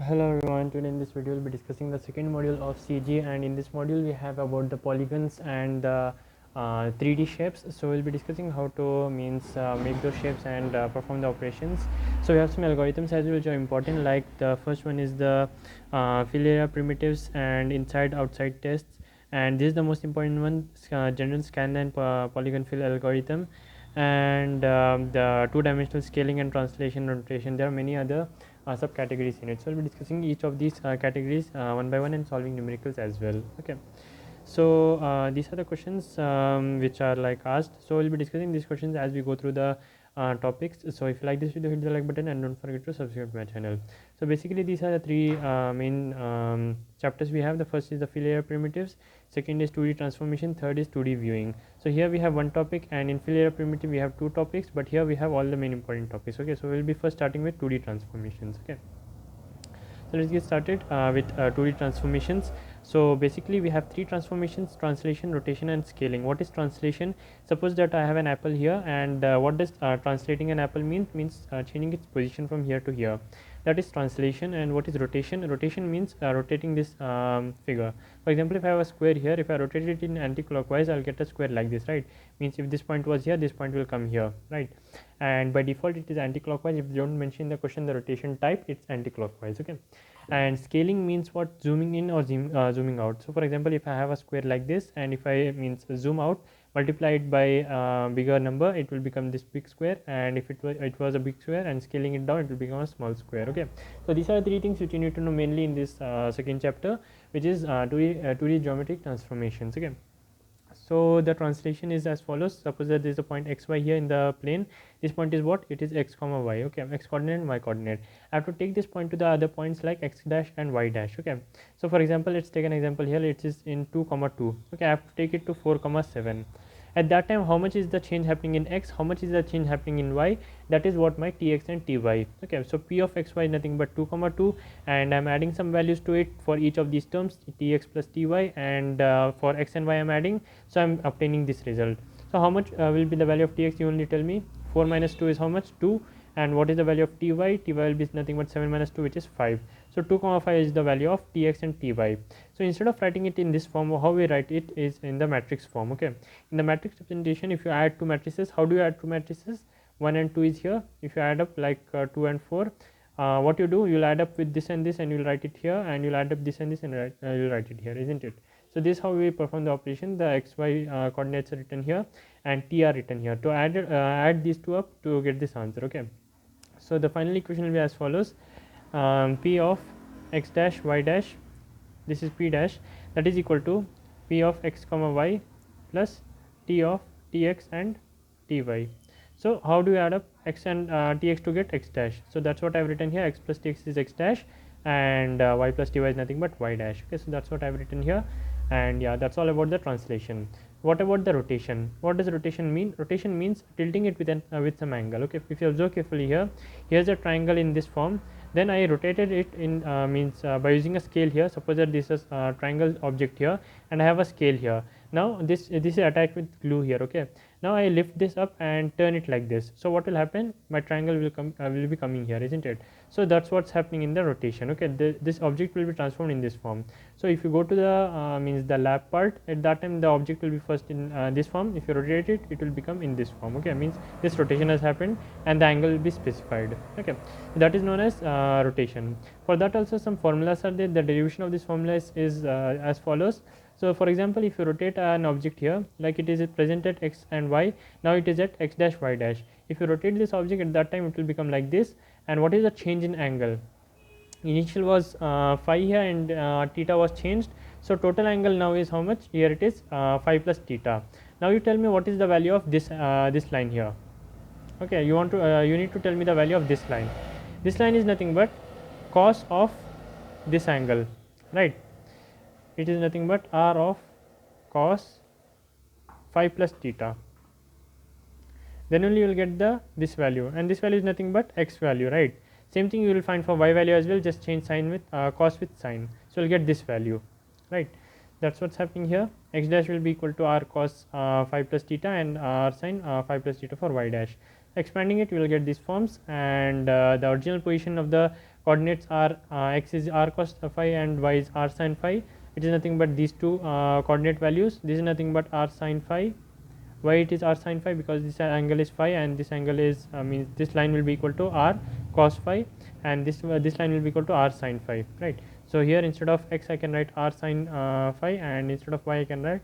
Hello everyone, today in this video we'll be discussing the second module of CG, and in this module we have about the polygons and the 3D shapes. So we'll be discussing how to make those shapes and perform the operations. So we have some algorithms as well which are important, like the first one is the fill area primitives and inside outside tests, and this is the most important one, general scan and polygon fill algorithm, and the two-dimensional scaling and translation rotation. There are many other subcategories in it, so we'll be discussing each of these categories one by one and solving numericals as well. Okay, so these are the questions which are like asked, so we'll be discussing these questions as we go through the topics. So if you like this video, hit the like button and don't forget to subscribe to my channel. So basically these are the three main chapters we have. The first is the fill area primitives, second is 2D transformation, third is 2D viewing. So here we have one topic, and in fill area primitive we have two topics, but here we have all the main important topics. Okay, so we'll be first starting with 2D transformations. Okay, so let's get started with 2D transformations. So basically we have three transformations: translation, rotation and scaling. What is translation? Suppose that I have an apple here, and what does translating an apple means changing its position from here to here. That is translation. And what is rotation? Rotation means rotating this figure. For example, if I have a square here, if I rotate it in anti-clockwise, I'll get a square like this, right? Means if this point was here, this point will come here, right? And by default it is anti-clockwise. If you don't mention in the question the rotation type, it's anti-clockwise. Okay, and scaling means what? Zooming in or zooming out. So for example, if I have a square like this, and if I zoom out, multiply it by bigger number, it will become this big square, and if it was a big square, and scaling it down, it will become a small square. Okay, so these are three things which you need to know mainly in this second chapter, which is 2D geometric transformations. Okay, so the translation is as follows. Suppose that there is a point xy here in the plane. This point is what? It is x comma y. Okay, x coordinate and y coordinate. I have to take this point to the other points like x dash and y dash. Okay, so for example, let's take an example here. It is in 2 comma 2. Okay, I have to take it to 4 comma 7. At that time, how much is the change happening in x, how much is the change happening in y? That is what my tx and ty. Okay, so p of xy is nothing but 2 comma 2, and I'm adding some values to it for each of these terms, tx plus ty, and for x and y I'm adding, so I'm obtaining this result. So how much will be the value of tx? You only tell me. 4 minus 2 is how much? 2. And what is the value of ty? Ty will be nothing but 7 minus 2, which is 5. So 2 comma 5 is the value of tx and ty. So instead of writing it in this form, how we write it is in the matrix form. Okay, in the matrix representation, if you add two matrices, how do you add two matrices? 1 and 2 is here. If you add up like 2 and 4, what you do, you'll add up with this and this, and you'll write it here, and you'll add up this and this, and you'll write it here, isn't it? So this is how we perform the operation. The xy coordinates are written here and t are written here. To add these two up to get this answer. Okay, so the final equation will be as follows: p of x dash y dash, this is p dash, that is equal to p of x comma y plus t of tx and ty. So how do you add up x and tx to get x dash? So that's what I've written here. X plus tx is x dash, and y plus ty is nothing but y dash. Okay, so that's what I've written here. And yeah, that's all about the translation. What about the rotation? What does rotation mean? Rotation means tilting it with some angle. Okay, if you observe carefully here, here's a triangle in this form. Then I rotated it in by using a scale here. Suppose that this is a triangle object here, and I have a scale here. Now this is attached with glue here. Okay, now I lift this up and turn it like this. So what will happen? My triangle will be coming here, isn't it? So that's what's happening in the rotation. Okay, this object will be transformed in this form. So if you go to the the lab part, at that time the object will be first in this form. If you rotate it, it will become in this form. Okay, means this rotation has happened and the angle will be specified. Okay, that is known as rotation. For that also some formulas are there. The derivation of this formula is as follows. So for example, if you rotate an object here, like it is present at x and y, now it is at x dash y dash. If you rotate this object, at that time it will become like this. And what is the change in angle? Initial was phi here, and theta was changed. So total angle now is how much? Here it is phi plus theta. Now you tell me what is the value of this line here. Okay, you need to tell me the value of this line. This line is nothing but cos of this angle, right? It is nothing but r of cos phi plus theta. Then only you will get this value, and this value is nothing but x value, right? Same thing you will find for y value as well. Just change sign with cos with sine, so you'll get this value, right? That's what's happening here. X dash will be equal to r cos phi plus theta and r sine phi plus theta for y dash. Expanding it, you will get these forms, and the original position of the coordinates are x is r cos phi and y is r sin phi. It is nothing but these two coordinate values. This is nothing but r sin phi. Why it is r sin phi? Because this angle is phi and this angle is means this line will be equal to r cos phi, and this line will be equal to r sin phi, right? So here instead of x I can write r sin phi, and instead of y I can write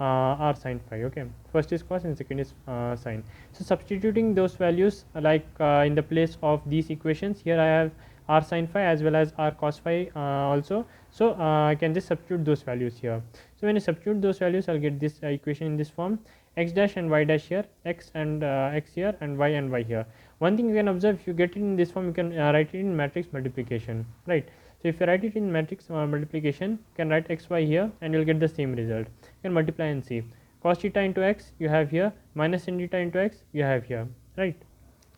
r sin phi. Okay, first is cos and second is sin. So substituting those values in the place of these equations, here I have r sin phi as well as r cos phi also. So I can just substitute those values here. So when I substitute those values, I'll get this equation in this form: x dash and y dash here, x and x here, and y here. One thing you can observe, if you get it in this form, you can write it in matrix multiplication, right? So if you write it in matrix multiplication, you can write x y here and you'll get the same result. You can multiply and see. Cos theta into x you have here, minus sin theta into x you have here, right?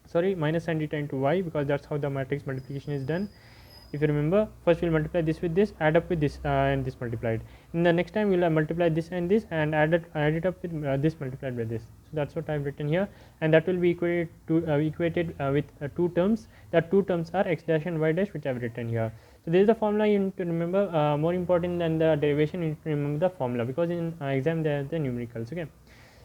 Sorry, minus sin theta into y, because that's how the matrix multiplication is done. If you remember, first we'll multiply this with this, add up with this and this multiplied. In the next time we'll multiply this and add it up with this multiplied by this. So that's what I've written here, and that will be equated with two terms. That two terms are x dash and y dash, which I've written here. So this is the formula you need to remember. More important than the derivation, you need to remember the formula, because in exam there are the numericals. Okay,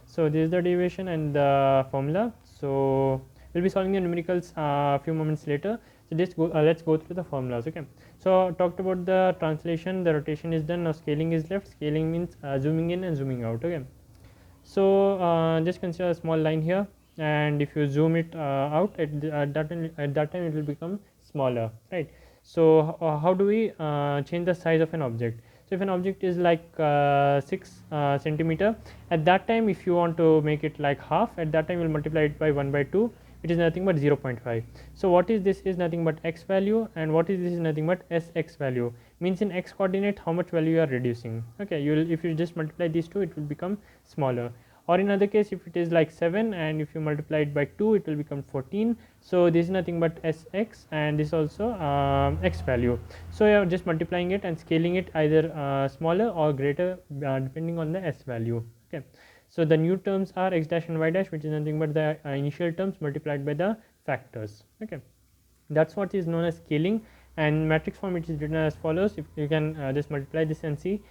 so this is the derivation and the formula. So we'll be solving the numericals a few moments later. So let's go through the formulas. Okay, so talked about the translation, the rotation is done. Now scaling is left. Scaling means zooming in and zooming out. Okay, so just consider a small line here, and if you zoom it out at that time it will become smaller, right? So how do we change the size of an object? So if an object is like 6 centimeter, at that time if you want to make it like half, at that time you will multiply it by 1 by 2. It is nothing but 0.5. So what is this is nothing but x value, and what is this is nothing but sx value. Means in x coordinate how much value you are reducing. Okay, if you just multiply these two, it will become smaller. Or in other case, if it is like 7 and if you multiply it by 2, it will become 14. So this is nothing but sx, and this also x value. So you are just multiplying it and scaling it either smaller or greater depending on the s value. Okay, so the new terms are x dash and y dash, which is nothing but the initial terms multiplied by the factors. Okay, that's what is known as scaling. And matrix form, it is written as follows. If you can just multiply this and see, you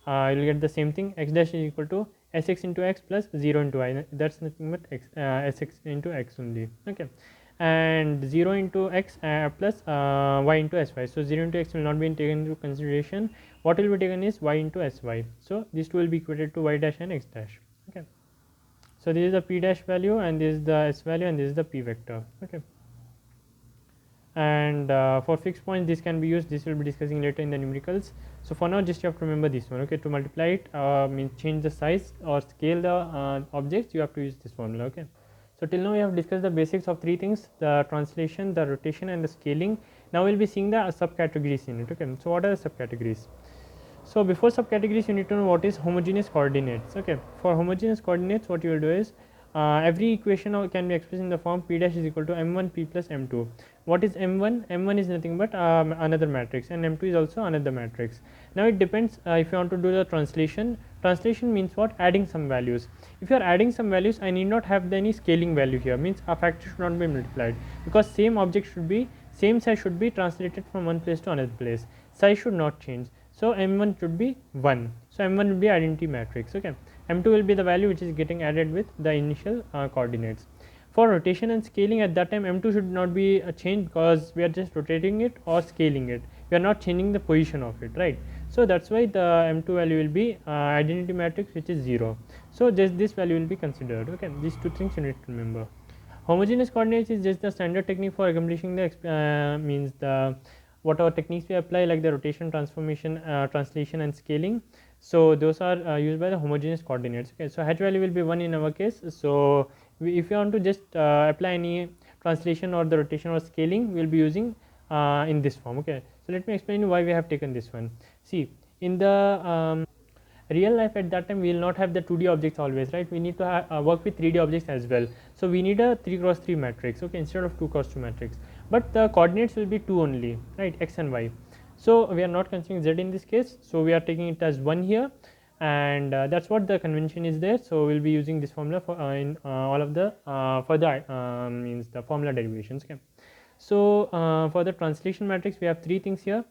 will get the same thing. X dash is equal to sx into x plus 0 into y. That's nothing but sx into x only. Okay, and 0 into x plus y into sy. So 0 into x will not be taken into consideration. What will be taken is y into sy. So these two will be equated to y dash and x dash. Okay, so this is the p dash value, and this is the s value, and this is the p vector. Okay, and for fixed points this can be used. This will be discussing later in the numericals. So for now just you have to remember this one. Okay, to multiply it means change the size or scale the objects, you have to use this formula. Okay, so till now we have discussed the basics of three things: the translation, the rotation, and the scaling. Now we'll be seeing the subcategories in it. Okay, so what are the subcategories? So before subcategories, you need to know what is homogeneous coordinates. Okay, for homogeneous coordinates, what you will do is every equation can be expressed in the form p dash is equal to m1 p plus m2. What is m1? m1 is nothing but another matrix, and m2 is also another matrix. Now it depends if you want to do the translation. Translation means what? Adding some values. If you are adding some values, I need not have any scaling value here. Means a factor should not be multiplied, because same object should be, same size should be translated from one place to another place. Size should not change. So m1 should be 1. So m1 will be identity matrix. Okay, m2 will be the value which is getting added with the initial coordinates. For rotation and scaling, at that time m2 should not be changed, because we are just rotating it or scaling it. We are not changing the position of it, right? So that's why the m2 value will be identity matrix, which is 0. So this value will be considered. Okay, these two things you need to remember. Homogeneous coordinates is just the standard technique for accomplishing the means the whatever techniques we apply, like the rotation, transformation, translation, and scaling. So those are used by the homogeneous coordinates. Okay, so h value will be 1 in our case. So if you want to just apply any translation or the rotation or scaling, we will be using in this form. Okay, so let me explain you why we have taken this one. See, in the real life, at that time we will not have the 2D objects always, right? We need to work with 3D objects as well. So we need a 3x3 matrix, okay, instead of 2x2 matrix. But the coordinates will be 2 only, right? X and Y. So we are not considering Z in this case, so we are taking it as 1 here, and that's what the convention is there. So we'll be using this formula for in all of the further means the formula derivations. Okay, So for the translation matrix we have three things here.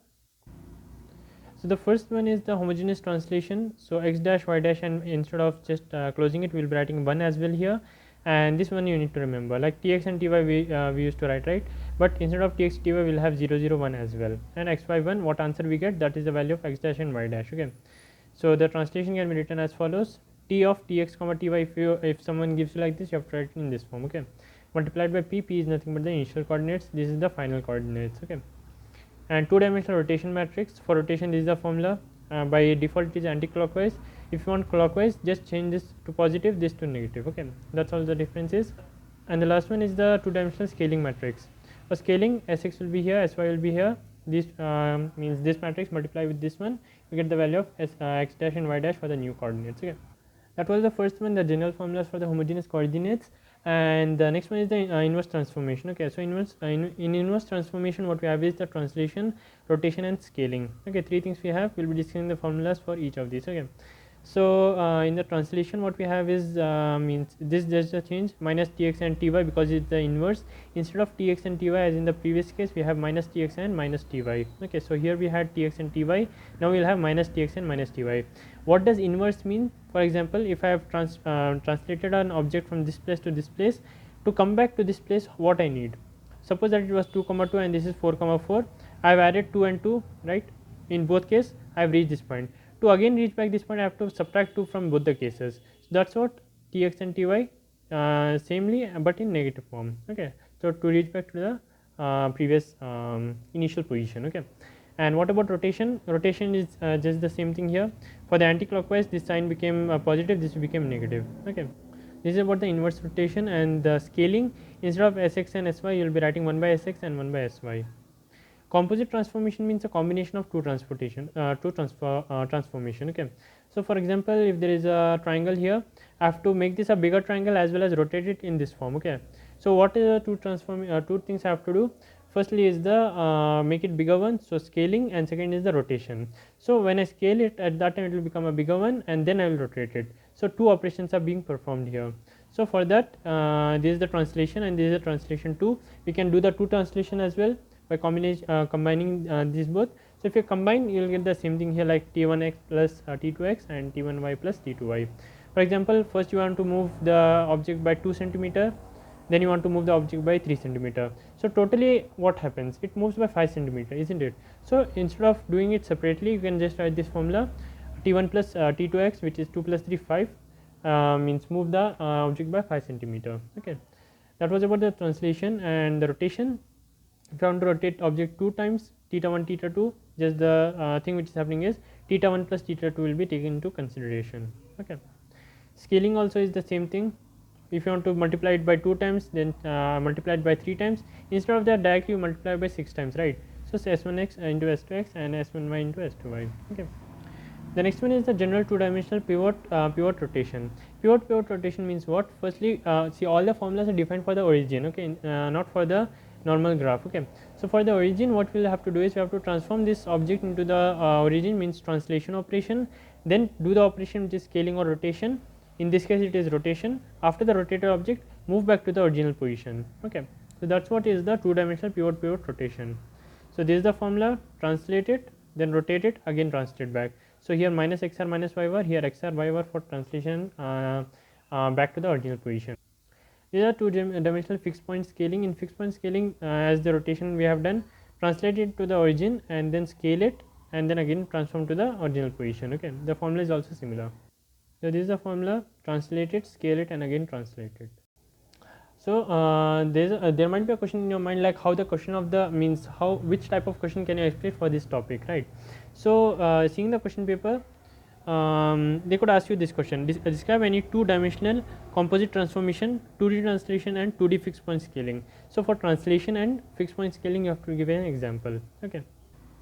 So the first one is the homogeneous translation. So x dash y dash, and instead of just closing it, we will be writing 1 as well here. And this one you need to remember, like tx and ty we used to write, right? But instead of tx ty we will have 0 0 1 as well. And x y 1, what answer we get, that is the value of x dash and y dash. Okay. So the translation can be written as follows: t of tx comma ty. If someone gives you like this, you have to write it in this form. Okay. Multiplied by p is nothing but the initial coordinates. This is the final coordinates. Okay. And two-dimensional rotation matrix, for rotation this is the formula. By default it is anti-clockwise. If you want clockwise, just change this to positive, this to negative. Okay, that's all the difference is. And the last one is the two-dimensional scaling matrix. For scaling, sx will be here, sy will be here. This means this matrix multiply with this one, you get the value of x dash and y dash for the new coordinates. Okay, that was the first one, the general formulas for the homogeneous coordinates. And the next one is the inverse transformation. Okay, so in inverse transformation what we have is the translation, rotation and scaling. Okay, three things we have. We'll be discussing the formulas for each of these. Okay, so in the translation what we have is means this just a change, minus tx and ty, because it's the inverse. Instead of tx and ty as in the previous case, we have minus tx and minus ty. Okay, so here we had tx and ty, now we'll have minus tx and minus ty. What does inverse mean? For example, if I have translated an object from this place to this place, to come back to this place, what I need? Suppose that it was 2 comma 2 and this is 4 comma 4. I have added 2 and 2, right? In both cases I have reached this point. To again reach back this point, I have to subtract 2 from both the cases. So that's what tx and ty samely but in negative form. Okay, so to reach back to the previous initial position. Okay. And what about rotation? Rotation is just the same thing here. For the anti-clockwise, this sign became positive, this became negative. Okay, this is about the inverse rotation. And the scaling, instead of sx and sy, you will be writing 1 by sx and 1 by sy. Composite transformation means a combination of two transformation. Okay, so for example, if there is a triangle here, I have to make this a bigger triangle as well as rotate it in this form. Okay, so what is the two things I have to do? Firstly is the make it bigger one, so scaling, and second is the rotation. So when I scale it, at that time it will become a bigger one, and then I will rotate it. So two operations are being performed here. So for that, this is the translation and this is the translation 2. We can do the two translation as well by combining these both. So if you combine, you will get the same thing here, like t1x plus t2x and t1y plus t2y. For example, first you want to move the object by 2 centimeter, then you want to move the object by 3 centimeter. So totally what happens? It moves by 5 centimeter, isn't it? So instead of doing it separately, you can just write this formula: t1 plus t2x, which is 2 plus 3 5, means move the object by 5 centimeter. Okay, that was about the translation. And the rotation, if you want to rotate object 2 times, theta 1 theta 2, just the thing which is happening is theta 1 plus theta 2 will be taken into consideration. Okay, scaling also is the same thing. If you want to multiply it by 2 times, then multiply it by 3 times. Instead of that, directly you multiply by 6 times, right? So s1x into s2x and s1y into s2y. Okay, the next one is the general two-dimensional pivot rotation. Pivot rotation means what? Firstly, see, all the formulas are defined for the origin. Okay, not for the normal graph. Okay, so for the origin, what we'll have to do is we have to transform this object into the origin, means translation operation, then do the operation which is scaling or rotation. In this case it is rotation. After the rotated object, move back to the original position. Okay, so that's what is the two-dimensional pivot rotation. So this is the formula: translate it, then rotate it, again translate back. So here minus xr minus yr, here xr yr for translation back to the original position. These are two-dimensional fixed point scaling. In fixed point scaling, as the rotation we have done, translate it to the origin and then scale it, and then again transform to the original position. Okay, the formula is also similar. So this is the formula: translate it, scale it, and again translate it. So there might be a question in your mind, like how the question of the means which type of question can you expect for this topic, right? So seeing the question paper, they could ask you this question: describe any two-dimensional composite transformation, 2D translation and 2D fixed point scaling. So for translation and fixed point scaling, you have to give an example. Okay,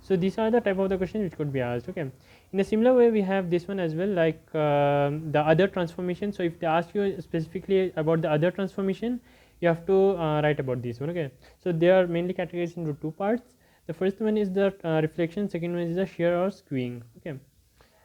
so these are the type of the questions which could be asked. Okay, in a similar way we have this one as well, like the other transformation. So if they ask you specifically about the other transformation, you have to write about this one. Okay, so they are mainly categorized into two parts. The first one is the reflection, second one is the shear or skewing. Okay,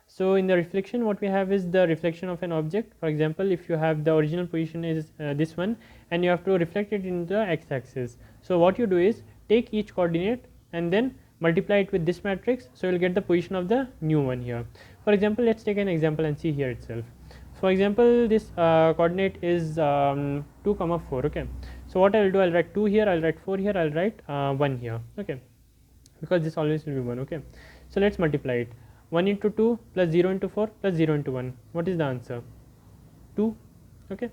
so in the reflection, what we have is the reflection of an object. For example, if you have the original position is this one, and you have to reflect it in the x-axis. So what you do is take each coordinate and then multiply it with this matrix, so you will get the position of the new one here. For example, let's take an example and see here itself. For example, this coordinate is 2 comma 4. Okay, so what I will do, I will write 2 here, I will write 4 here, I will write 1 here. Okay, because this always will be 1. Okay, so let's multiply it. 1 into 2 plus 0 into 4 plus 0 into 1. What is the answer? 2. Okay,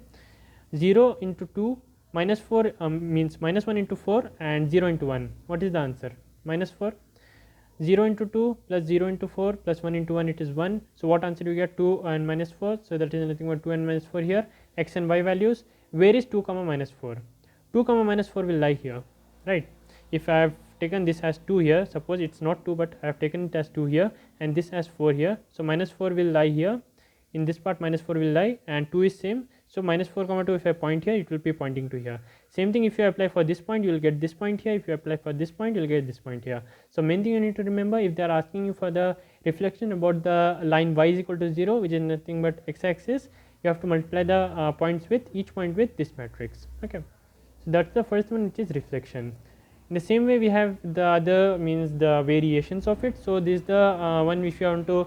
0 into 2 minus 4 means minus 1 into 4 and 0 into 1. What is the answer? Minus 4. 0 into 2 plus 0 into 4 plus 1 into 1, it is 1. So what answer do you get? 2 and minus 4. So that is nothing but 2 and minus 4 here. X and y values. Where is 2 comma minus 4? 2 comma minus 4 will lie here, right? If I have taken this as 2 here, suppose it's not 2 but I have taken it as 2 here and this as 4 here, so minus 4 will lie here. In this part minus 4 will lie and 2 is same, so minus 4 comma 2, if I point here, it will be pointing to here. Same thing, if you apply for this point, you will get this point here. If you apply for this point, you will get this point here. So main thing you need to remember, if they are asking you for the reflection about the line y is equal to 0, which is nothing but x-axis, you have to multiply the points with each point with this matrix. Okay, so that's the first one, which is reflection. In the same way, we have the other, means the variations of it. So this is the one which you want to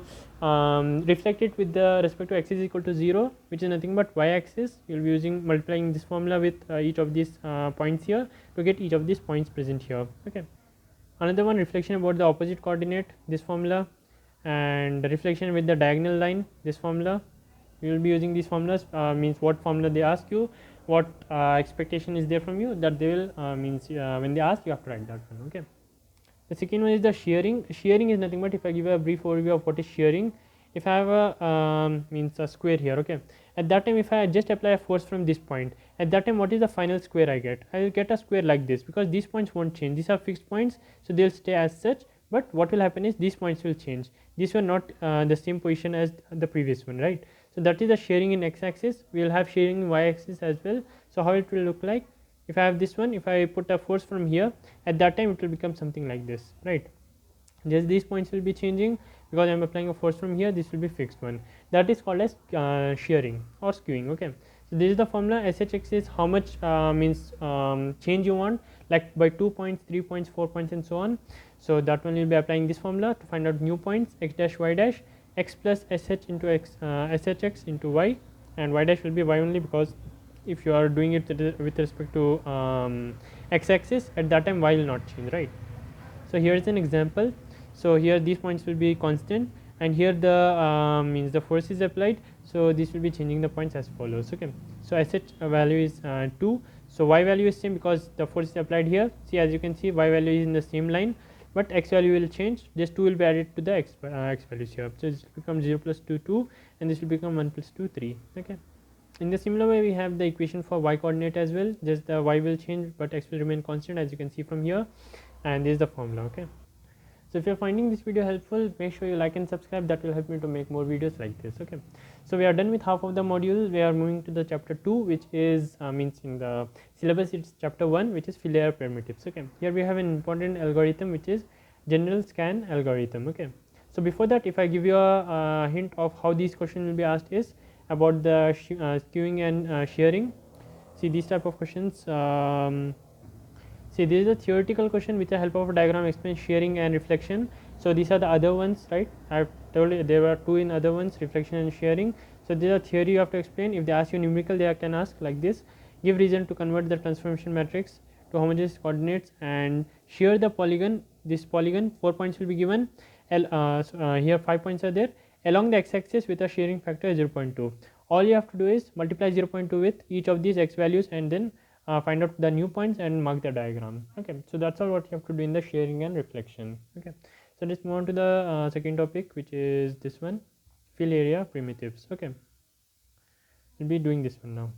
reflect it with the respect to x is equal to 0, which is nothing but y axis. You will be using multiplying this formula with each of these points here to get each of these points present here. Okay, another one, reflection about the opposite coordinate, this formula, and the reflection with the diagonal line, this formula. You will be using these formulas, means what formula they ask you, what expectation is there from you, that they will means when they ask, you have to write that one. Okay, the second one is the shearing. Shearing is nothing but, if I give a brief overview of what is shearing, if I have a means a square here, okay, at that time if I just apply a force from this point, at that time what is the final square I get? I will get a square like this, because these points won't change, these are fixed points, so they will stay as such. But what will happen is these points will change, these were not the same position as the previous one, right? So that is the shearing in x-axis. We will have shearing in y-axis as well. So how it will look like, if I have this one, if I put a force from here, at that time it will become something like this, right? Just these points will be changing, because I am applying a force from here, this will be fixed one. That is called as shearing or skewing. Okay, so this is the formula. SHX is how much means change you want, like by 2 points, 3 points, 4 points and so on. So that one you will be applying this formula to find out new points, x dash y dash, x plus sh into x shx into y, and y dash will be y only, because if you are doing it with respect to x-axis, at that time y will not change, right? So here is an example. So here these points will be constant, and here the means the force is applied, so this will be changing the points as follows. Okay, so sh value is 2, so y value is same because the force is applied here. See, as you can see, y value is in the same line, but x value will change, just 2 will be added to the x values here. So this will become 0 plus 2 2, and this will become 1 plus 2 3. Okay, in the similar way we have the equation for y coordinate as well, just the y will change but x will remain constant, as you can see from here, and this is the formula. Okay, so if you are finding this video helpful, make sure you like and subscribe, that will help me to make more videos like this. Okay, so we are done with half of the module. We are moving to the chapter 2, which is means in the syllabus it's chapter 1, which is fill layer primitives. Okay, here we have an important algorithm, which is general scan algorithm. Okay, so before that, if I give you a hint of how these questions will be asked, is about the skewing and shearing. See, these type of questions, see, this is a theoretical question with the help of a diagram explain shearing and reflection. So these are the other ones, right? I have told you there were 2 in other ones, reflection and shearing. So these are theory you have to explain. If they ask you numerical, they can ask like this: give reason to convert the transformation matrix to homogeneous coordinates and shear the polygon. This polygon, 4 points will be given. Here 5 points are there along the x-axis with a shearing factor 0.2. All you have to do is multiply 0.2 with each of these x values, and then find out the new points and mark the diagram. Okay, so that's all what you have to do in the shearing and reflection. Okay, so let's move on to the second topic, which is this one, fill area primitives. Okay, we'll be doing this one now.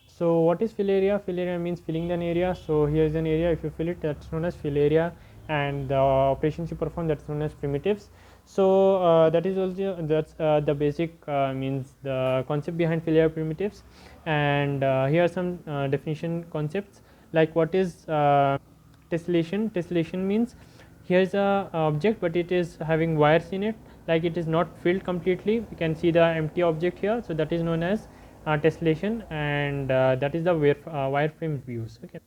So what is fill area? Fill area means filling an area. So here is an area, if you fill it, that's known as fill area, and the operations you perform, that's known as primitives. So that is also, that's the basic means the concept behind fill area primitives. And here are some definition concepts, like what is tessellation. Tessellation means here is a object, but it is having wires in it, like it is not filled completely. You can see the empty object here, so that is known as tessellation, and that is the wireframe views. Okay,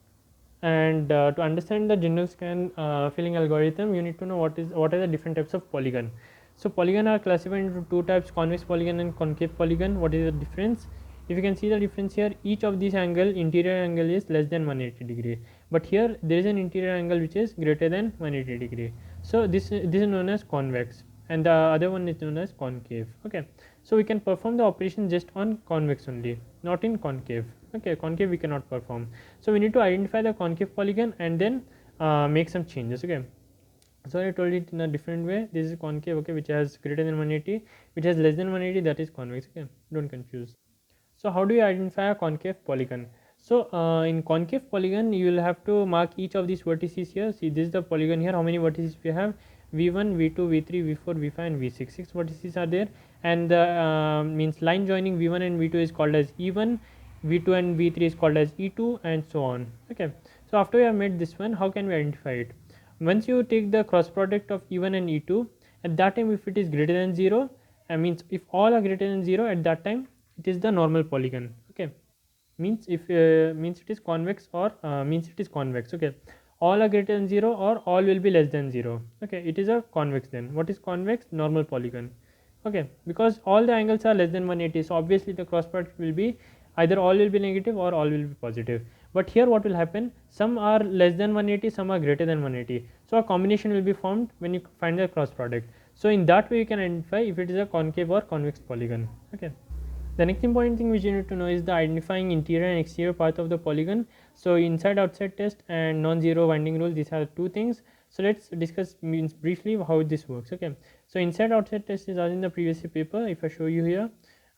And to understand the general scan filling algorithm, you need to know what are the different types of polygon. So polygon are classified into two types, convex polygon and concave polygon. What is the difference? If you can see the difference here, each of these angle, interior angle is less than 180 degree, but here there is an interior angle which is greater than 180 degree. So this is known as convex, and the other one is known as concave. Okay, so we can perform the operation just on convex only, not in concave. Okay, concave we cannot perform. So we need to identify the concave polygon and then make some changes. Okay, so I told it in a different way. This is concave, okay, which has greater than 180, which has less than 180, that is convex. Okay, don't confuse. So how do you identify a concave polygon? So in concave polygon, you will have to mark each of these vertices here. See, this is the polygon here. How many vertices we have? V1, V2, V3, V4, V5 and V6. 6 vertices are there, and means line joining V1 and V2 is called as E1, V2 and V3 is called as E2, and so on. Okay, so after you have made this one, how can we identify it? Once you take the cross product of E1 and E2, at that time if it is greater than 0, means if all are greater than 0, at that time it is the normal polygon. Okay, means if means it is convex, or means it is convex. Okay, all are greater than 0 or all will be less than 0. Okay, it is a convex. Then what is convex? Normal polygon. Okay, because all the angles are less than 180, so obviously the cross product will be either all will be negative or all will be positive. But here what will happen, some are less than 180, some are greater than 180, so a combination will be formed when you find the cross product. So in that way you can identify if it is a concave or convex polygon. Okay, the next important thing which you need to know is the identifying interior and exterior part of the polygon. So inside outside test and non-zero winding rule, these are two things. So let's discuss means briefly how this works. Okay, so inside outside test is as in the previous paper. If I show you here,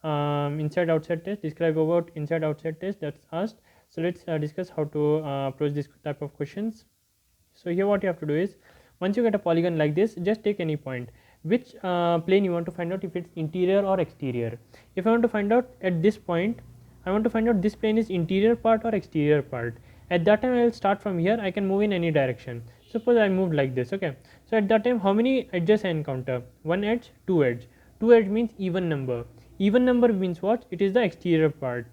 inside outside test, describe about inside outside test, that's asked. So let's discuss how to approach this type of questions. So here what you have to do is, once you get a polygon like this, just take any point. Which plane you want to find out, if it's interior or exterior. If I want to find out at this point, I want to find out this plane is interior part or exterior part. At that time I will start from here, I can move in any direction. Suppose I moved like this. Okay, so at that time how many edges I encounter? One edge, two edge. Two edge means even number. Even number means what? It is the exterior part,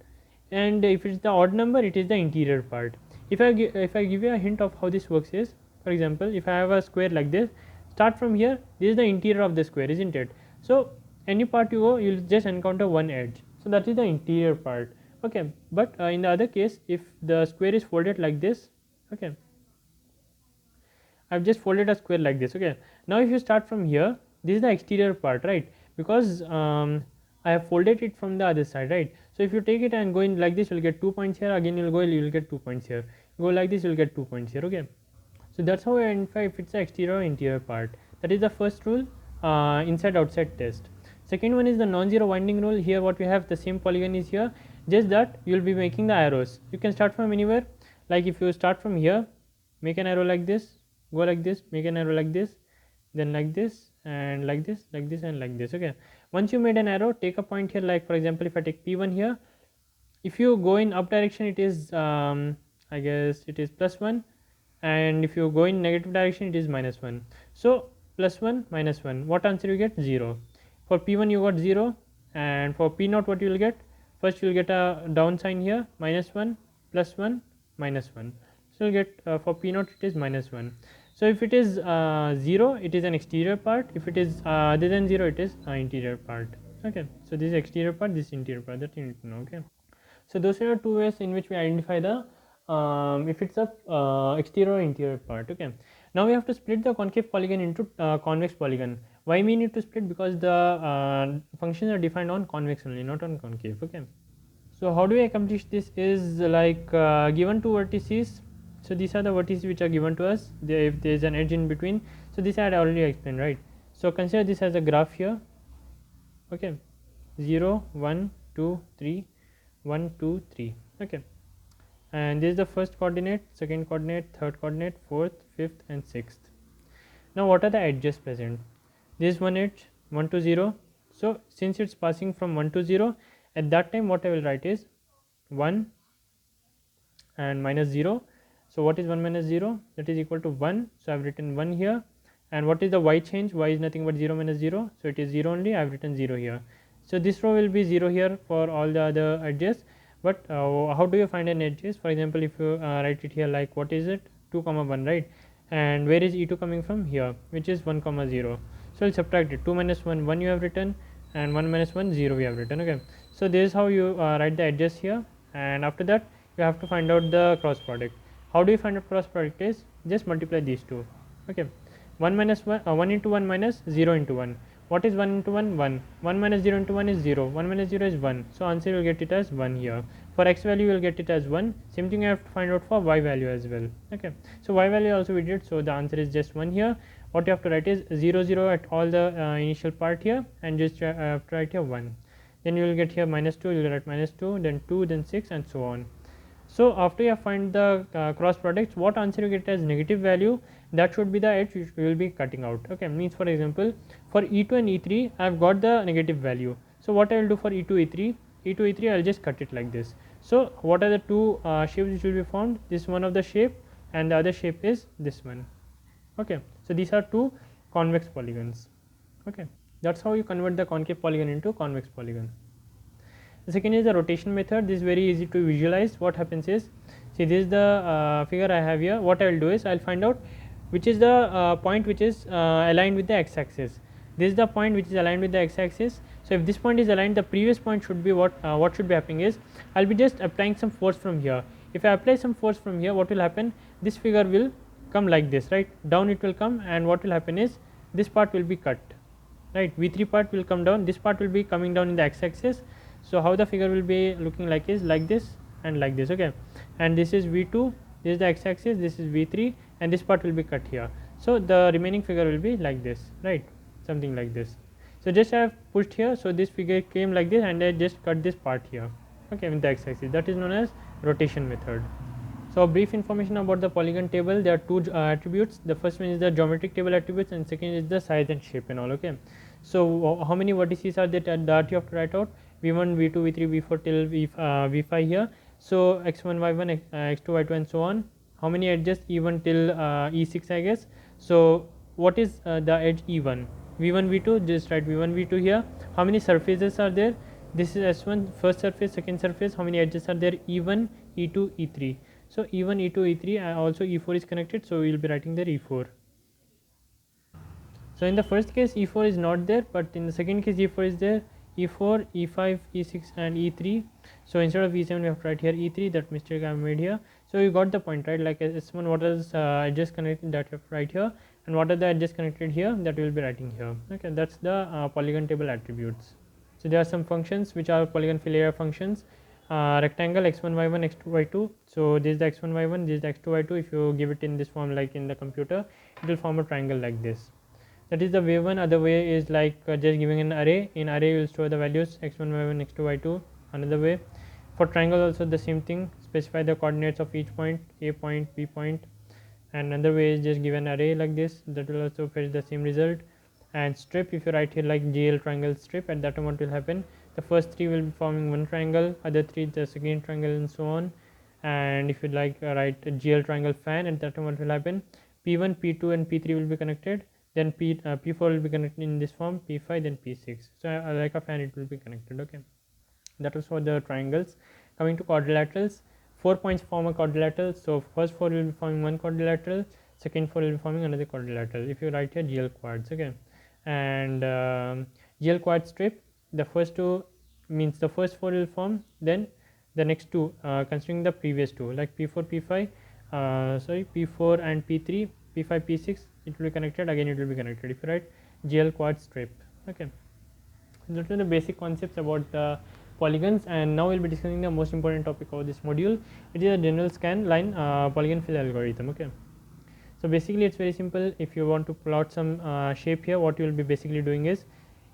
and if it's the odd number, it is the interior part. If I give you a hint of how this works is, for example, if I have a square like this, start from here, this is the interior of the square, isn't it? So any part you go, you'll just encounter one edge, so that is the interior part. Okay, but in the other case, if the square is folded like this, okay, I've just folded a square like this. Okay, now if you start from here, this is the exterior part, right? Because I have folded it from the other side, right? So if you take it and go in like this, you'll get 2 points here. Again you'll go, you'll get 2 points here. Go like this, you'll get 2 points here. Okay, so that's how I identify if it's the exterior or interior part. That is the first rule, inside outside test. Second one is the non-zero winding rule. Here what we have, the same polygon is here, just that you'll be making the arrows. You can start from anywhere. Like if you start from here, make an arrow like this, go like this, make an arrow like this, then like this, and like this, like this, and like this. Okay, once you made an arrow, take a point here. Like for example, if I take P1 here, if you go in up direction, it is I guess it is +1, and if you go in negative direction, it is -1. So +1 -1, what answer you get? 0. For P1 you got 0, and for P0 what you will get? First you will get a down sign here, -1 +1 -1. So you get for P0 it is -1. So if it is 0, it is an exterior part. If it is other than 0, it is interior part. Okay, so this is exterior part, this is interior part, that you need to know. Okay, so those are two ways in which we identify the if it's a exterior or interior part. Okay, now we have to split the concave polygon into convex polygon. Why we need to split? Because the functions are defined on convex only, not on concave. Okay, so how do we accomplish this is like given two vertices. So these are the vertices which are given to us. If there is an edge in between, so this I had already explained, right? So consider this as a graph here. Okay, 0 1 2 3 1 2 3. Okay, and this is the first coordinate, second coordinate, third coordinate, fourth, fifth, and sixth. Now what are the edges present? This is one edge, 1 to 0. So since it's passing from 1 to 0, at that time what I will write is 1 and -0. So what is 1 minus 0? That is equal to 1. So I have written 1 here. And what is the y change? Y is nothing but 0 minus 0. So it is 0 only. I have written 0 here. So this row will be 0 here for all the other edges. But how do you find an edges? For example, if you write it here like what is it, 2 comma 1, right? And where is e2 coming from? Here, which is 1 comma 0. So I'll subtract it. 2 minus 1, 1 you have written, and 1 minus 1, 0 we have written. Okay, so this is how you write the edges here. And after that you have to find out the cross product. How do you find out cross product? Is just multiply these two. Okay, 1 minus 1, 1 into 1 minus 0 into 1. What is 1 into 1? 1. 1 minus 0 into 1 is 0. 1 minus 0 is 1. So answer you will get it as 1 here. For x value you will get it as 1. Same thing you have to find out for y value as well. Okay, so y value also we did, so the answer is just 1 here. What you have to write is 0 0 at all the initial part here, and just have to write here 1. Then you will get here minus 2, you will write minus 2, then 2, then 6, and so on. So after you find the cross products, what answer you get as negative value, that should be the edge which we will be cutting out. Okay, means for example, for E2 and E3 I have got the negative value. So what I will do for E2 E3, E2 E3 I will just cut it like this. So what are the two shapes which will be formed? This one of the shape, and the other shape is this one. Okay, so these are two convex polygons. Okay, that's how you convert the concave polygon into convex polygon. The second is the rotation method. This is very easy to visualize. What happens is, see, this is the figure I have here. What I will do is I will find out which is the point which is aligned with the x axis. This is the point which is aligned with the x axis. So if this point is aligned, the previous point should be what should be happening is, I will be just applying some force from here. If I apply some force from here, what will happen? This figure will come like this, right? Down it will come, and what will happen is this part will be cut, right? V3 part will come down. This part will be coming down in the x axis. So how the figure will be looking like is like this and like this. Okay, and this is V2, this is the x axis, this is V3, and this part will be cut here. So the remaining figure will be like this, right? Something like this. So just I have pushed here, so this figure came like this, and I just cut this part here, okay, with the x axis. That is known as rotation method. So brief information about the polygon table. There are two attributes. The first one is the geometric table attributes, and second is the size and shape and all. Okay, so how many vertices are there that you have to write out? V1, V2, V3, V4 till V5 here. So x1, y1, x2, y2, and so on. How many edges? E1 till E6, I guess. So what is the edge E1? V1, V2, just write V1, V2 here. How many surfaces are there? This is S1, first surface, second surface. How many edges are there? E1, E2, E3. So E1, E2, E3, also E4 is connected, so we will be writing there E4. So in the first case E4 is not there, but in the second case E4 is there. E4, E5, E6, and E3. So instead of E7 we have to write here E3. That mistake I have made here. So you got the point, right? Like S1, what is edges connected, that you have to write here, and what are the edges connected here, that we will be writing here. Okay, that's the polygon table attributes. So there are some functions which are polygon fill area functions. Rectangle x1, y1, x2, y2. So this is the x1, y1, this is the x2, y2. If you give it in this form like in the computer, it will form a triangle like this. That is the way one. Other way is like just giving an array. In array you will store the values x1, y1, x2, y2. Another way. For triangle also the same thing. Specify the coordinates of each point, a point, b point. And another way is just give an array like this. That will also fetch the same result. And strip, if you write here like GL triangle strip, at that time what will happen? The first three will be forming one triangle, other three the second triangle, and so on. And if you like write GL triangle fan, at that time what will happen? P1, P2, and P3 will be connected. Then P4 will be connected in this form, P5, then P6. So like a fan it will be connected. Okay, that was for the triangles. Coming to quadrilaterals, 4 points form a quadrilateral. So first 4 will be forming one quadrilateral, second 4 will be forming another quadrilateral. If you write here GL quads, okay, and GL quad strip, the first two means the first 4 will form, then the next two considering the previous two, like P4, P5, P4 and P3, P5, P6, it will be connected, again it will be connected if you write GL quad strip. Okay, those are the basic concepts about the polygons, and now we'll be discussing the most important topic of this module, which is a general scan line polygon fill algorithm. Okay, so basically it's very simple. If you want to plot some shape here, what you will be basically doing is,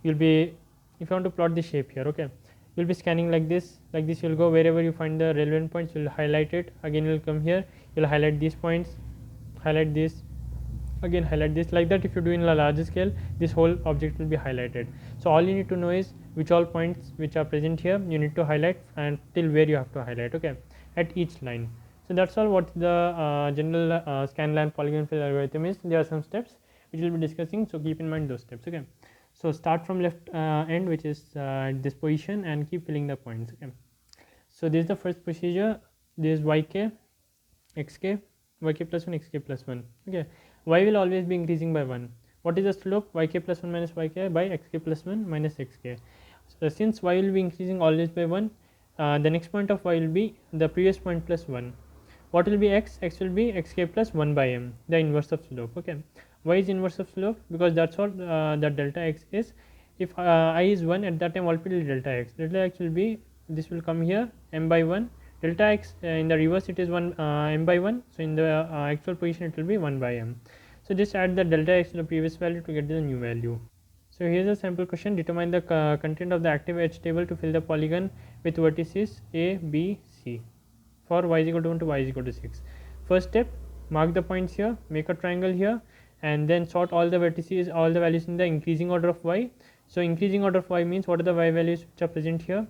you'll be, if you want to plot the shape here, okay, you'll be scanning like this. You'll go wherever you find the relevant points, you'll highlight it. Again you'll come here, you'll highlight these points, highlight this, again highlight this. Like that, if you do in a larger scale, this whole object will be highlighted. So all you need to know is which all points which are present here you need to highlight, and till where you have to highlight, okay, at each line. So that's all what the general scan line polygon fill algorithm is. There are some steps which we'll be discussing, so keep in mind those steps. Okay, so start from left end, which is this position, and keep filling the points. Okay, So this is the first procedure. This is yk, xk, yk plus 1, xk plus 1. Okay, y will always be increasing by 1. What is the slope? Yk plus 1 minus yk by xk plus 1 minus xk. So since y will be increasing always by 1, the next point of y will be the previous point plus 1. What will be x? X will be xk plus 1 by m, the inverse of slope. Okay, y is inverse of slope because that's what that delta x is. If I is 1, at that time what will be delta x? Delta x will be, this will come here, m by 1. Delta x in the reverse it is 1 m by 1, so in the actual position it will be 1 by m. So just add the delta x to the previous value to get the new value. So here's a sample question. Determine the content of the active edge table to fill the polygon with vertices a, b, c for y is equal to 1 to y is equal to 6. First step, mark the points here, make a triangle here, and then sort all the vertices, all the values in the increasing order of y. So increasing order of y means what are the y values which are present here?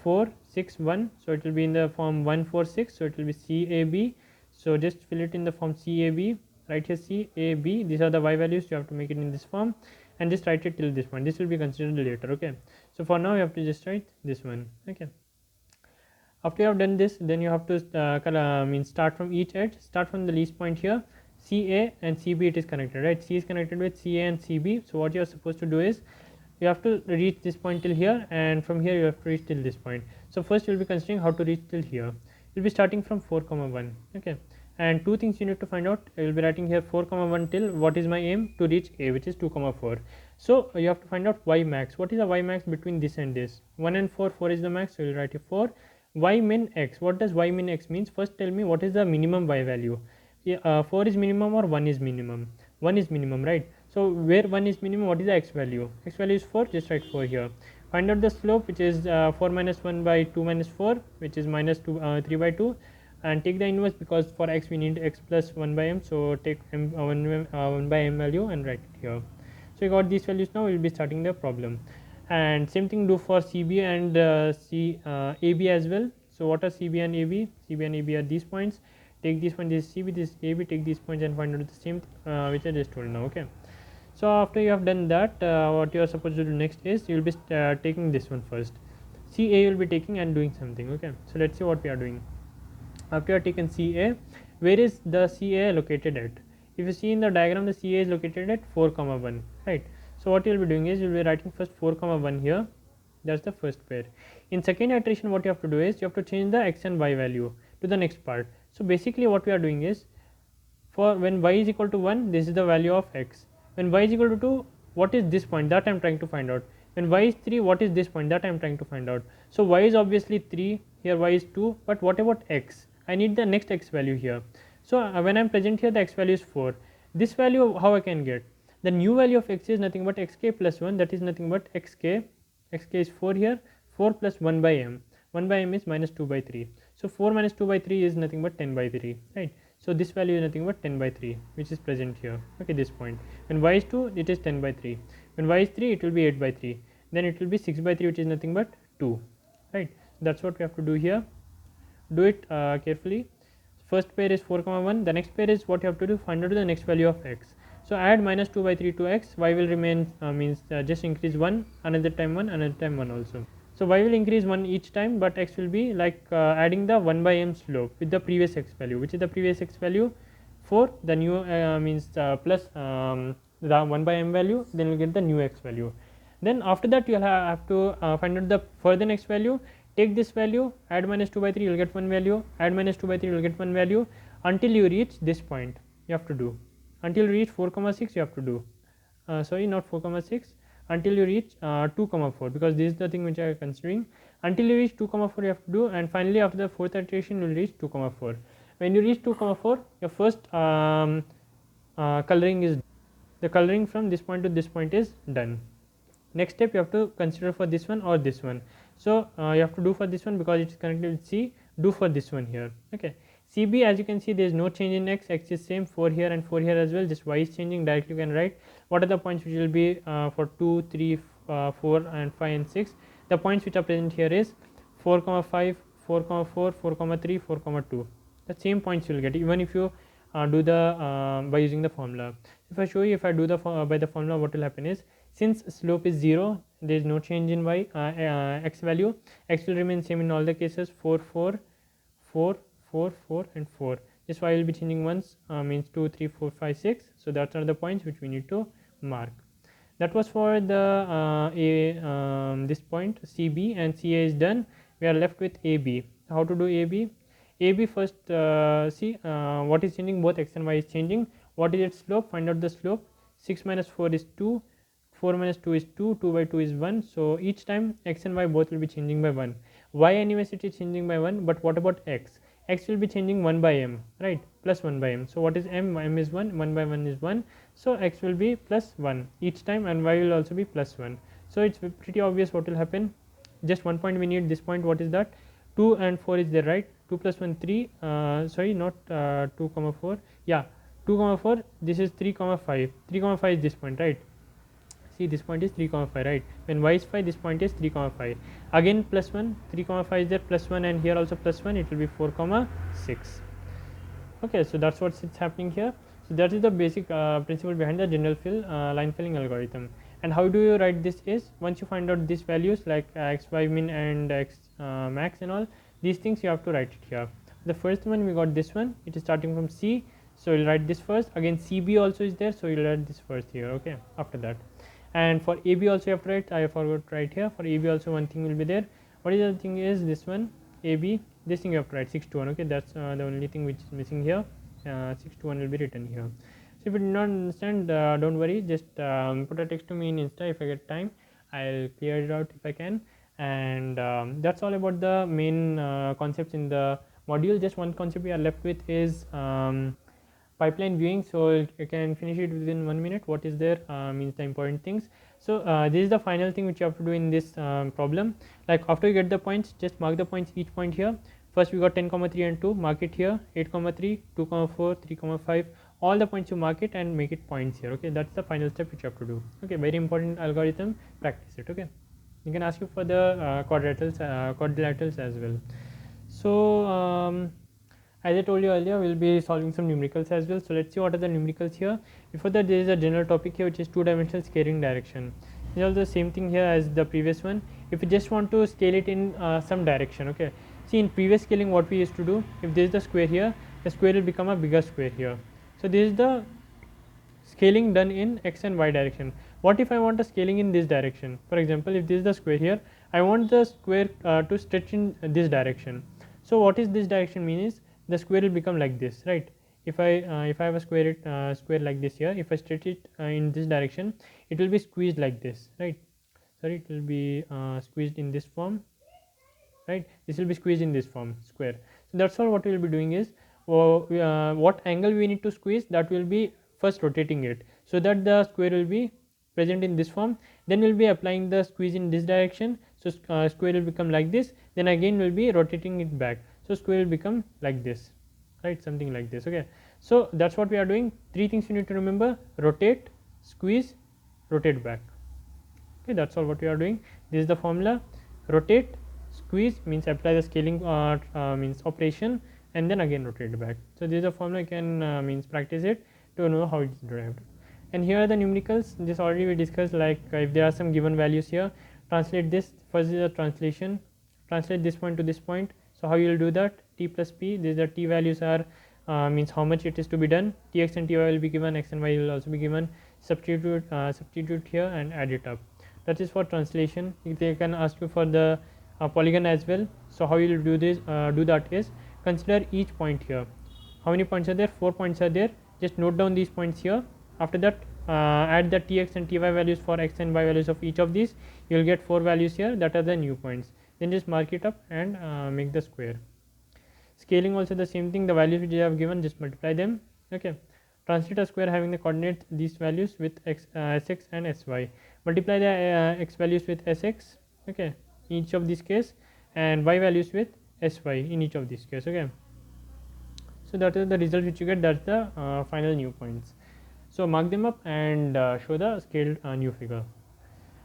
4, 6, 1. So it will be in the form 1, 4, 6. So it will be CAB. So just fill it in the form CAB. Write here CAB. These are the y values. You have to make it in this form, and just write it till this point. This will be considered later. Okay. So for now you have to just write this one. Okay. After you have done this, then you have to start from each edge. Start from the least point here. CA and CB it is connected, right? C is connected with CA and CB. So what you are supposed to do is, you have to reach this point till here, and from here you have to reach till this point. So first you will be considering how to reach till here. You will be starting from 4 comma 1. Okay, and two things you need to find out. I will be writing here 4 comma 1 till what is my aim to reach a, which is 2 comma 4. So you have to find out y max. What is the y max between this and this? 1 and 4. 4 is the max, so you will write here 4. Y min x. What does y min x means? First tell me what is the minimum y value. 4 is minimum or 1 is minimum? 1 is minimum, right? So where 1 is minimum, what is the x value? X value is 4, just write 4 here. Find out the slope, which is 4 minus 1 by 2 minus 4, which is minus 3 by 2, and take the inverse because for x we need x plus 1 by m. So take 1 by m value and write it here. So you got these values. Now we will be starting the problem, and same thing do for CB and AB as well. So what are CB and AB? CB and AB are these points. Take this one, this is CB, this is AB, take these points and find out the same which I just told now. Okay, so after you have done that, what you are supposed to do next is you will be taking this one first. CA you will be taking and doing something. Okay, so let's see what we are doing. After you have taken CA, where is the CA located at? If you see in the diagram, the CA is located at 4 comma 1, right? So what you will be doing is you will be writing first 4 comma 1 here. That's the first pair. In second iteration, what you have to do is you have to change the x and y value to the next part. So basically what we are doing is, for when y is equal to 1, this is the value of x. When y is equal to 2, what is this point? That I am trying to find out. When y is 3, what is this point? That I am trying to find out. So y is obviously 3, here y is 2, but what about x? I need the next x value here. So when I am present here, the x value is 4. This value, how I can get? The new value of x is nothing but xk plus 1, that is nothing but xk. Xk is 4 here, 4 plus 1 by m. 1 by m is minus 2 by 3. So 4 minus 2 by 3 is nothing but 10 by 3, right? So this value is nothing but 10 by 3, which is present here. Okay, this point. When y is 2, it is 10 by 3. When y is 3, it will be 8 by 3. Then it will be 6 by 3, which is nothing but 2, right? That's what we have to do here. Do it carefully. First pair is 4 comma 1. The next pair is what you have to do, find out the next value of x. So add minus 2 by 3 to x. Y will remain just increase 1, another time 1, another time 1 also. So y will increase 1 each time, but x will be like adding the 1 by m slope with the previous x value. Which is the previous x value? 4. The new plus the 1 by m value, then you get the new x value. Then after that you will have to find out the further next value. Take this value, add minus 2 by 3, you will get 1 value, add minus 2 by 3, you will get 1 value, until you reach this point. You have to do until you reach 4 comma 6. You have to do sorry, not 4 comma 6, until you reach 2 comma 4, because this is the thing which I am considering. Until you reach 2 comma 4 you have to do, and finally after the fourth iteration you will reach 2 comma 4. When you reach 2 comma 4, your first coloring is, the coloring from this point to this point is done. Next step you have to consider for this one or this one. So you have to do for this one because it is connected with C. Do for this one here. Okay, CB, as you can see, there is no change in x. X is same, 4 here and 4 here as well. Just y is changing. Directly you can write what are the points which will be for 2, 3, 4 and 5 and 6. The points which are present here is 4 comma 5, 4 comma 4, 4 comma 3, 4 comma 2. The same points you will get even if you do the by using the formula. If I show you, if I do the by the formula, what will happen is Since slope is 0, there is no change in x value. X will remain same in all the cases, 4 4 4 4 4 and 4. This y will be changing once, means 2 3 4 5 6. So that are the points which we need to mark. That was for the this point CB, and CA is done. We are left with AB. How to do AB? AB first, see what is changing, both x and y is changing. What is its slope? Find out the slope. 6 minus 4 is 2, 4 minus 2 is 2, 2 by 2 is 1. So each time x and y both will be changing by 1. Y anyways it is changing by 1, but what about x? X will be changing 1 by m, right, plus 1 by m. So what is m? M is 1, 1 by 1 is 1. So x will be plus 1 each time, and y will also be plus 1. So it's pretty obvious what will happen. Just one point we need. This point, what is that? 2 and 4 is there, right? 2 plus 1 3, sorry, not 2 comma 4, yeah, 2 comma 4, this is 3 comma 5. 3 comma 5 is this point, right? See, this point is 3 comma 5, right? When y is 5, this point is 3 comma 5. Again plus 1, 3 comma 5 is there, plus 1, and here also plus 1, it will be 4 comma 6. Okay, so that's what's happening here. So that is the basic principle behind the general line filling algorithm. And how do you write this is, once you find out these values like x, y min and x max and all these things, you have to write it here. The first one, we got this one, it is starting from C, so we'll write this first. Again CB also is there, so you'll write this first here, okay, after that. And for AB also you have to write, I forgot to write here, for AB also one thing will be there. What is the other thing is this one, AB, this thing you have to write 6 to 1, okay, that's the only thing which is missing here. 6 to 1 will be written here. So if you did not understand, don't worry, just put a text to me in Insta. If I get time, I'll clear it out if I can. And that's all about the main concepts in the module. Just one concept we are left with is pipeline viewing. So you can finish it within 1 minute. What is there means the important things. So this is the final thing which you have to do in this problem. Like after you get the points, just mark the points, each point here. First we got 10 comma 3 and 2, mark it here. 8 comma 3, 2 comma 4, 3 comma 5, all the points you mark it and make it points here. Okay, that's the final step which you have to do. Okay, very important algorithm, practice it. Okay, you can ask you for the quadrilaterals as well. So as I told you earlier, we'll be solving some numericals as well. So let's see what are the numericals here. Before that, there is a general topic here which is two-dimensional scaling direction. It's also the same thing here as the previous one. If you just want to scale it in some direction, okay. See, in previous scaling what we used to do, if this is the square here, the square will become a bigger square here. So this is the scaling done in x and y direction. What if I want a scaling in this direction? For example, if this is the square here, I want the square to stretch in this direction. So what is this direction mean is, the square will become like this, right? If I have a square like this here, if I stretch it in this direction, it will be squeezed like this, right? Sorry, it will be squeezed in this form, right? This will be squeezed in this form, square. So that's all what we will be doing is, what angle we need to squeeze, that will be first rotating it so that the square will be present in this form. Then we'll be applying the squeeze in this direction, so square will become like this. Then again we'll be rotating it back, so square will become like this, right? Something like this. Okay, so that's what we are doing. 3 things you need to remember: rotate, squeeze, rotate back. Okay, that's all what we are doing. This is the formula. Rotate, squeeze means apply the scaling means operation, and then again rotate back. So this is a formula, you can means practice it to know how it is derived. And here are the numericals. This already we discussed, like if there are some given values here, translate this. First is a translation, translate this point to this point. So how you will do that? T plus p, these are t values are means how much it is to be done. Tx and ty will be given, x and y will also be given. Substitute here and add it up. That is for translation. They can ask you for the polygon as well. So how you will do this? Do that is, consider each point here. How many points are there? 4 points are there. Just note down these points here. After that, add the tx and ty values for x and y values of each of these. You will get 4 values here, that are the new points. Then just mark it up and make the square. Scaling also the same thing, the values which you have given, just multiply them. Okay, translate a square having the coordinates these values with sx and sy. Multiply the x values with sx, okay, in each of these case, and y values with sy in each of these case. Okay, so that is the result which you get. That's the final new points. So mark them up and show the scaled new figure.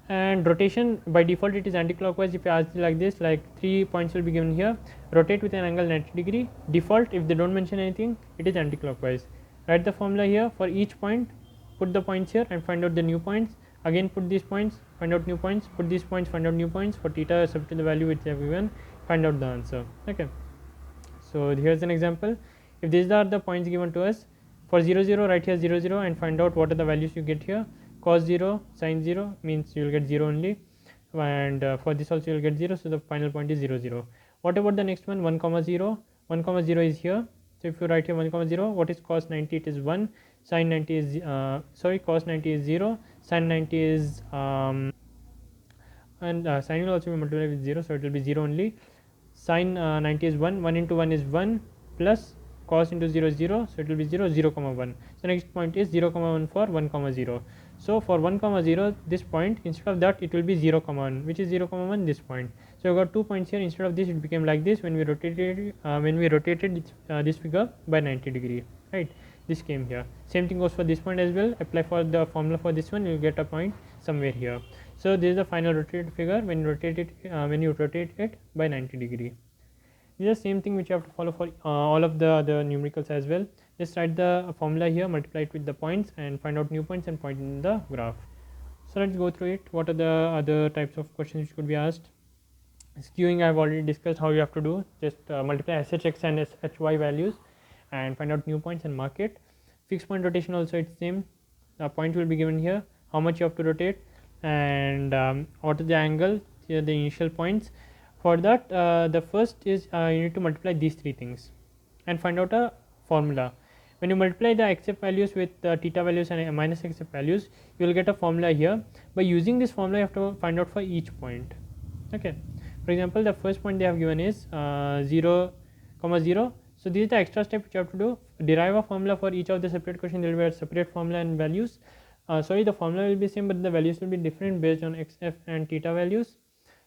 And rotation, by default it is anti-clockwise. If you ask like this, like 3 points will be given here, rotate with an angle 90 degree. Default, if they don't mention anything, it is anti-clockwise. Write the formula here for each point, put the points here and find out the new points. again put these points, find out new points, put these points, find out new points. For theta substitute the value which they have given, find out the answer. Okay, so here's an example. If these are the points given to us, for 0 0 write here 0 0 and find out what are the values you get here. Cos 0 sin 0 means you will get 0 only, and for this also you will get 0, so the final point is 0 0. What about the next one, 1 comma 0? 1 comma 0 is here, so if you write here 1 comma 0, what is cos 90? It is 1, sin 90 is cos 90 is 0, sin 90 is and sin will also be multiplied with 0, so it will be 0 only. Sin 90 is 1, 1 into 1 is 1, plus cos into 0 is 0, so it will be 0 0 comma 1. So next point is 0 comma 1 for 1 comma 0. So for 1 comma 0, this point, instead of that it will be 0 comma 1, which is 0 comma 1, this point. So you got 2 points here. Instead of this it became like this when we rotated this figure by 90 degree, right? This came here. Same thing goes for this point as well. Apply for the formula for this one, you will get a point somewhere here. So this is the final rotated figure when you rotate it by 90 degree. This is the same thing which you have to follow for all of the other numericals as well. Just write the formula here, multiply it with the points and find out new points and point in the graph. So let's go through it. What are the other types of questions which could be asked? Skewing I have already discussed how you have to do. Just multiply SHX and SHY values and find out new points and mark it. Fixed point rotation also it's same. A point will be given here, how much you have to rotate, and what is the angle, here the initial points. For that the first is you need to multiply these three things and find out a formula. When you multiply the xf values with theta values and minus xf values, you will get a formula here. By using this formula you have to find out for each point. Okay, for example the first point they have given is 0 comma 0. So this is the extra step which you have to do. Derive a formula for each of the separate question. There will be a separate formula and values. Sorry, the formula will be same but the values will be different based on xf and theta values.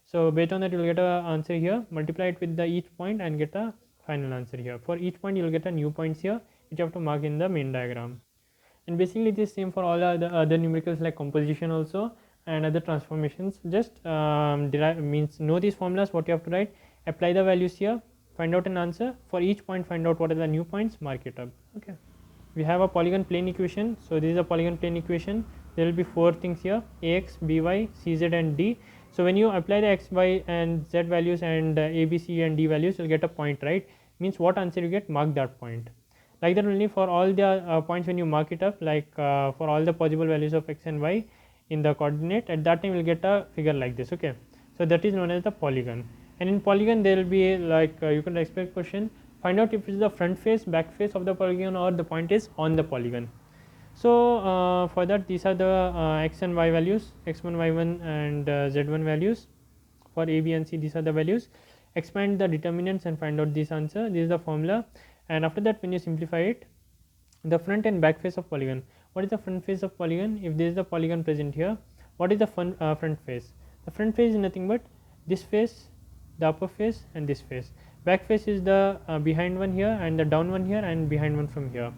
So based on that you will get a answer here, multiply it with the each point and get a final answer here. For each point you will get a new points here which you have to mark in the main diagram. And basically this is same for all the other numericals like composition also and other transformations. Just derive means know these formulas, what you have to write, apply the values here, find out an answer. For each point find out what are the new points, mark it up. Okay, we have a polygon plane equation. So this is a polygon plane equation. There will be 4 things here, ax, by, cz and d. So when you apply the x, y and z values and a, b, c and d values, you'll get a point, right? Means what answer you get, mark that point. Like that only for all the points when you mark it up, like for all the possible values of x and y in the coordinate, at that time you will get a figure like this. Okay, so that is known as the polygon. And in polygon there will be like you can expect question, find out if it is the front face, back face of the polygon or the point is on the polygon. So for that these are the x and y values, x1, y1 and z1 values. For a, b and c these are the values. Expand the determinants and find out this answer. This is the formula. And after that when you simplify it, the front and back face of polygon. What is the front face of polygon? If there is the polygon present here, what is the front face? The front face is nothing but this face, the upper face and this face. Back face is the behind one here and the down one here and behind one from here.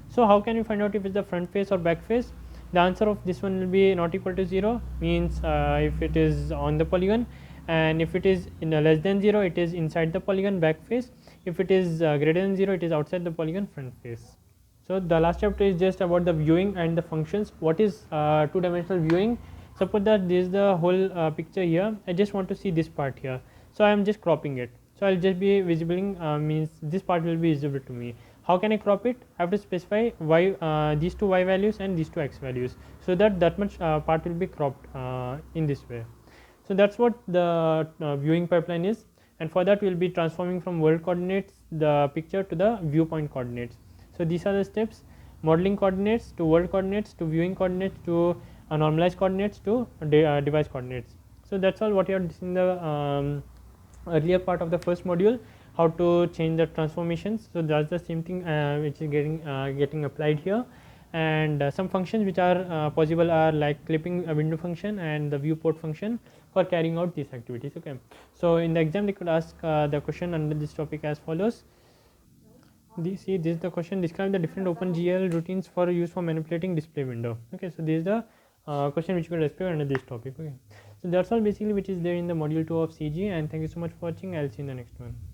So how can you find out if it's the front face or back face? The answer of this one will be not equal to 0, means if it is on the polygon, and if it is in less than 0 it is inside the polygon, back face. If it is greater than 0 it is outside the polygon, front face. So the last chapter is just about the viewing and the functions. What is two-dimensional viewing? Suppose that this is the whole picture here. I just want to see this part here, so I am just cropping it. So I'll just be visibling means this part will be visible to me. How can I crop it? I have to specify y these two y values and these two x values, so that much part will be cropped in this way. So that's what the viewing pipeline is, and for that we will be transforming from world coordinates the picture to the viewpoint coordinates. So these are the steps: modeling coordinates to world coordinates to viewing coordinates to normalized coordinates to device coordinates. So that's all what you have seen in the earlier part of the first module, how to change the transformations. So that's the same thing which is getting applied here. And some functions which are possible are like clipping a window function and the viewport function for carrying out these activities. Okay, so in the exam they could ask the question under this topic as follows. This is the question: describe the different OpenGL routines for use for manipulating display window. Okay, so this is the question which you could expect under this topic. Okay, so that's all basically which is there in the module 2 of CG, and thank you so much for watching. I'll see you in the next one.